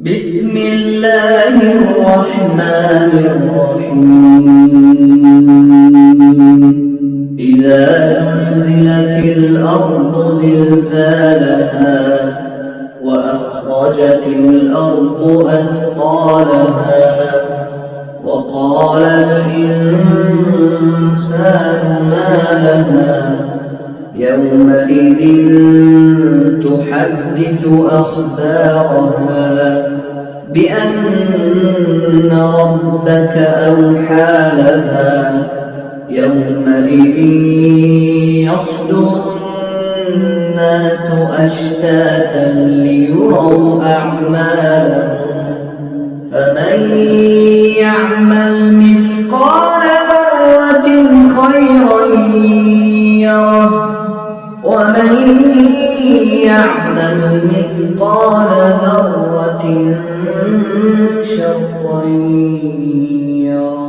بسم الله الرحمن الرحيم. إذا زلزلت الأرض زلزالها وأخرجت الأرض أثقالها وقال الإنسان ما لها يومئذ تحدث أخبارها بأن ربك أوحى لها يومئذ يصدر الناس أشتاتا ليروا أعمالهم فمن يعمل مثقال ذرة خيرا يره ومن يعمل مثقال ذرة شرا يره.